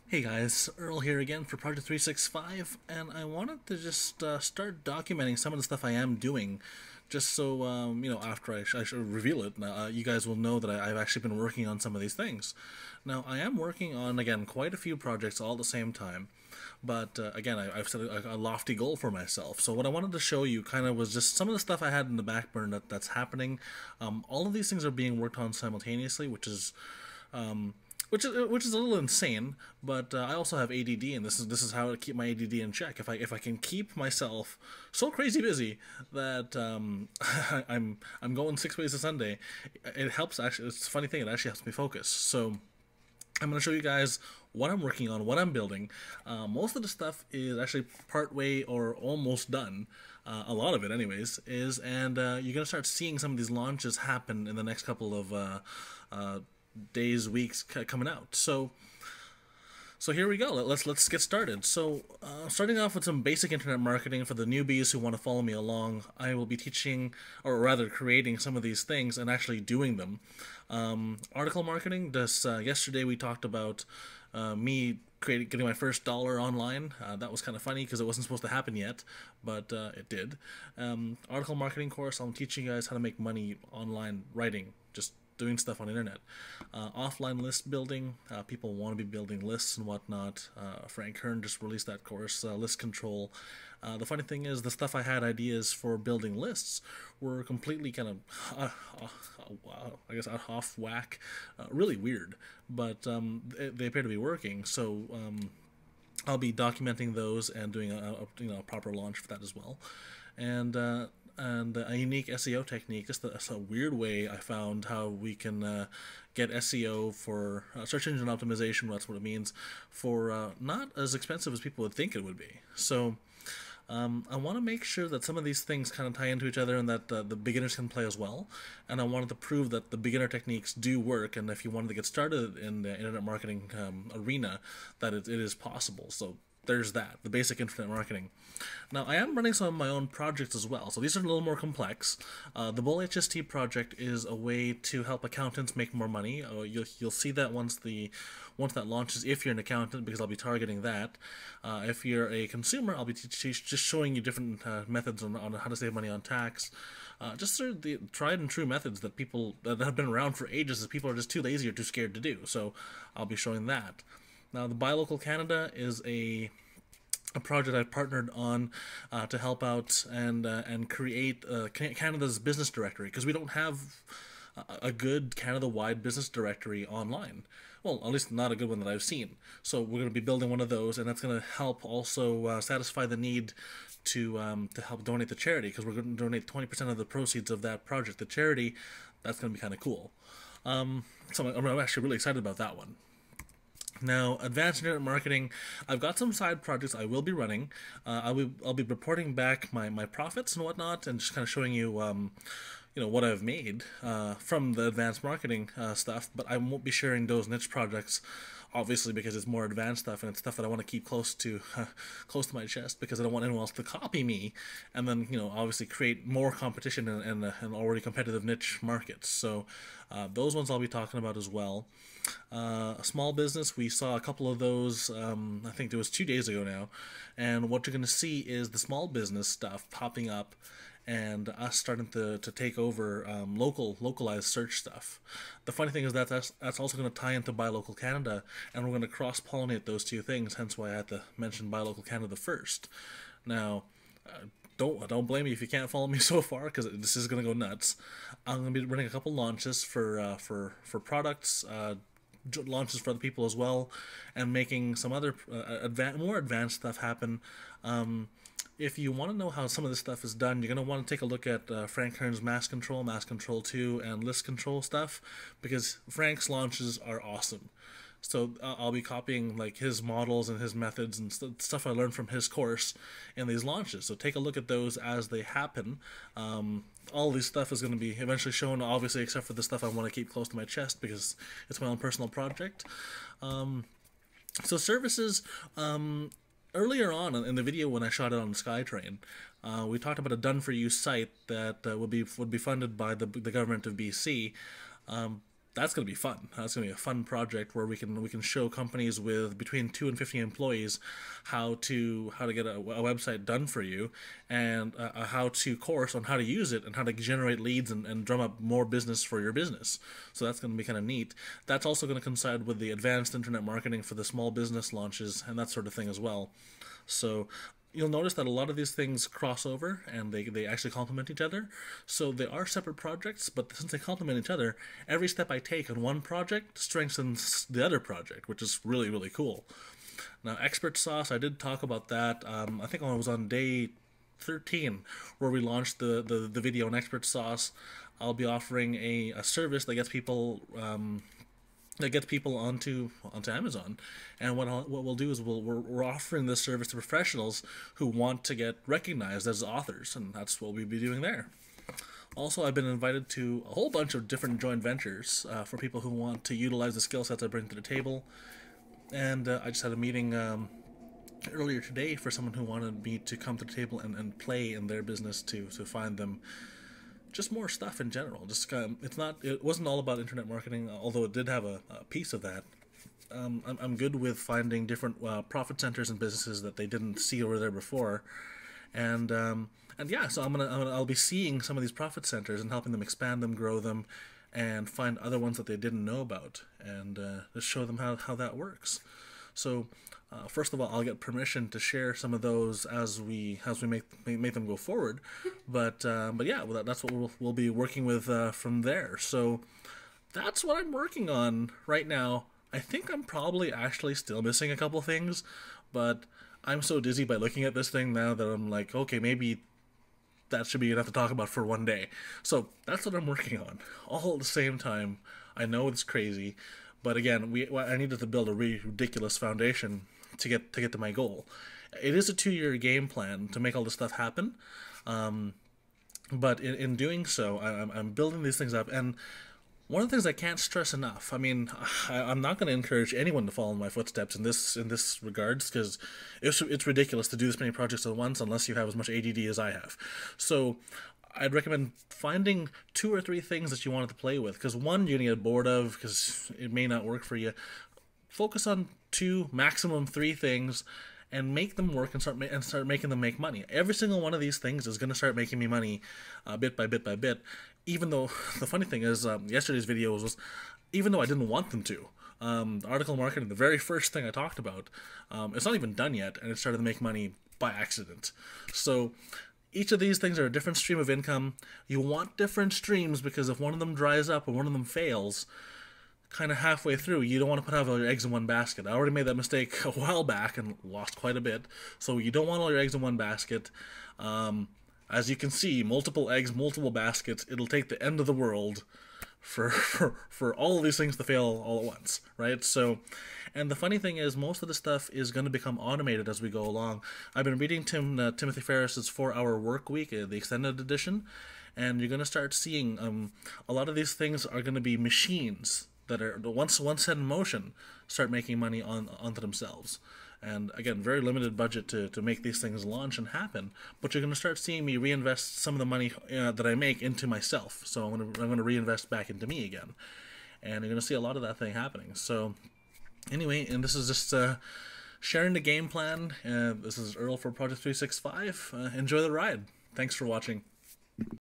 Hey guys, Earl here again for Project 365, and I wanted to just start documenting some of the stuff I am doing, just so, after I should reveal it, you guys will know that I've actually been working on some of these things. Now, I am working on, again, quite a few projects all at the same time, but again, I've set a lofty goal for myself. So what I wanted to show you kind of was just some of the stuff I had in the back burner that's happening. All of these things are being worked on simultaneously, um, which is a little insane. But I also have ADD, and this is how to keep my ADD in check. If I can keep myself so crazy busy that I'm going 6 ways a Sunday, it helps. Actually, it's a funny thing. It actually helps me focus. So I'm going to show you guys what I'm working on, what I'm building. Most of the stuff is actually part way or almost done. A lot of it, anyways, is, and you're going to start seeing some of these launches happen in the next couple of days, weeks coming out. So here we go. Let's get started. So starting off with some basic internet marketing for the newbies who want to follow me along, I will be teaching, or rather creating some of these things and actually doing them. Article marketing. This yesterday we talked about me getting my first dollar online. That was kind of funny because it wasn't supposed to happen yet, but it did. Article marketing course. I'm teaching you guys how to make money online writing. Just doing stuff on the internet. Offline list building, people want to be building lists and whatnot. Frank Kern just released that course, list control. The funny thing is, the stuff I had ideas for building lists were completely kind of, I guess, off whack, really weird, but they appear to be working. So I'll be documenting those and doing a proper launch for that as well, and a unique SEO technique. Just a weird way I found how we can get SEO for search engine optimization. That's what it means, for not as expensive as people would think it would be. So I want to make sure that some of these things kind of tie into each other and that the beginners can play as well. And I wanted to prove that the beginner techniques do work, and if you wanted to get started in the internet marketing arena, that it is possible. So there's that, the basic internet marketing. Now, I am running some of my own projects as well, so these are a little more complex. The Bull HST project is a way to help accountants make more money. You'll see that once that launches, if you're an accountant, because I'll be targeting that. If you're a consumer, I'll be just showing you different methods on how to save money on tax. Just sort of the tried and true methods that have been around for ages, that people are just too lazy or too scared to do. So I'll be showing that. Now, the Buy Local Canada is a project I've partnered on to help out and create Canada's business directory, because we don't have a good Canada-wide business directory online. Well, at least not a good one that I've seen. So we're going to be building one of those, and that's going to help also satisfy the need to help donate to charity, because we're going to donate 20% of the proceeds of that project to charity. That's going to be kind of cool. So I'm actually really excited about that one. Now, advanced internet marketing, I've got some side projects I will be running. I'll be reporting back my profits and whatnot, and just kind of showing you, what I've made from the advanced marketing stuff. But I won't be sharing those niche projects, obviously, because it's more advanced stuff, and it's stuff that I want to keep close to my chest, because I don't want anyone else to copy me, and then obviously create more competition in already competitive niche markets. So those ones I'll be talking about as well. A small business, we saw a couple of those, I think it was 2 days ago now, and what you're going to see is the small business stuff popping up, and us starting to take over localized search stuff. The funny thing is that that's also going to tie into Buy Local Canada, and we're going to cross-pollinate those two things, hence why I had to mention Buy Local Canada first. Now, don't blame me if you can't follow me so far, because this is going to go nuts. I'm going to be running a couple launches for products, launches for other people as well, and making some other more advanced stuff happen. If you want to know how some of this stuff is done, you're going to want to take a look at Frank Kern's Mass Control 2, and List Control stuff, because Frank's launches are awesome. So I'll be copying like his models and his methods and stuff I learned from his course in these launches. So take a look at those as they happen. All this stuff is going to be eventually shown, obviously, except for the stuff I want to keep close to my chest because it's my own personal project. So services, earlier on in the video when I shot it on SkyTrain, we talked about a done-for-you site that would be funded by the government of BC. that's going to be fun. That's going to be a fun project where we can show companies with between 2 and 50 employees how to get a website done for you, and a how to course on how to use it and how to generate leads and drum up more business for your business. So that's going to be kind of neat. That's also going to coincide with the advanced internet marketing for the small business launches and that sort of thing as well. So you'll notice that a lot of these things cross over and they actually complement each other. So they are separate projects, but since they complement each other, every step I take on one project strengthens the other project, which is really, really cool. Now, Expert Sauce, I did talk about that. I think I was on day 13 where we launched the video on Expert Sauce. I'll be offering a service that gets people onto Amazon, and what we'll do is we're offering this service to professionals who want to get recognized as authors, and that's what we'll be doing there. Also, I've been invited to a whole bunch of different joint ventures for people who want to utilize the skill sets I bring to the table, and I just had a meeting earlier today for someone who wanted me to come to the table and play in their business to find them just more stuff in general. Just it wasn't all about internet marketing, although it did have a piece of that. I'm good with finding different profit centers and businesses that they didn't see over there before, and yeah, so I'll be seeing some of these profit centers and helping them expand them, grow them, and find other ones that they didn't know about, and just show them how that works. So first of all, I'll get permission to share some of those as we make them go forward, but yeah, well, that's what we'll be working with from there. So that's what I'm working on right now. I think I'm probably actually still missing a couple things, but I'm so dizzy by looking at this thing now that I'm like, okay, maybe that should be enough to talk about for one day. So that's what I'm working on, all at the same time. I know it's crazy, but again, I needed to build a really ridiculous foundation to get to my goal. It is a 2-year game plan to make all this stuff happen, but in doing so, I'm building these things up. And one of the things I can't stress enough, I mean, I'm not going to encourage anyone to follow in my footsteps in this regards, because it's ridiculous to do this many projects at once unless you have as much ADD as I have. So I'd recommend finding 2 or 3 things that you wanted to play with, because one, you're going to get bored of because it may not work for you. Focus on 2, maximum 3 things, and make them work and start making them make money. Every single one of these things is going to start making me money bit by bit by bit, even though the funny thing is yesterday's video was, even though I didn't want them to. The article marketing, the very first thing I talked about, it's not even done yet, and it started to make money by accident. So each of these things are a different stream of income. You want different streams, because if one of them dries up or one of them fails kind of halfway through, you don't want to put all your eggs in one basket. I already made that mistake a while back and lost quite a bit. So you don't want all your eggs in one basket. As you can see, multiple eggs, multiple baskets. It'll take the end of the world for all of these things to fail all at once, right? So, and the funny thing is, most of the stuff is going to become automated as we go along. I've been reading Timothy Ferriss's 4-Hour Work Week, the extended edition, and you're going to start seeing a lot of these things are going to be machines that are once set in motion start making money onto themselves. And again, very limited budget to make these things launch and happen, but you're going to start seeing me reinvest some of the money that I make into myself. So I'm going to reinvest back into me again, and you're going to see a lot of that thing happening. So anyway, and this is just sharing the game plan. This is Earl for Project 365. Enjoy the ride. Thanks for watching.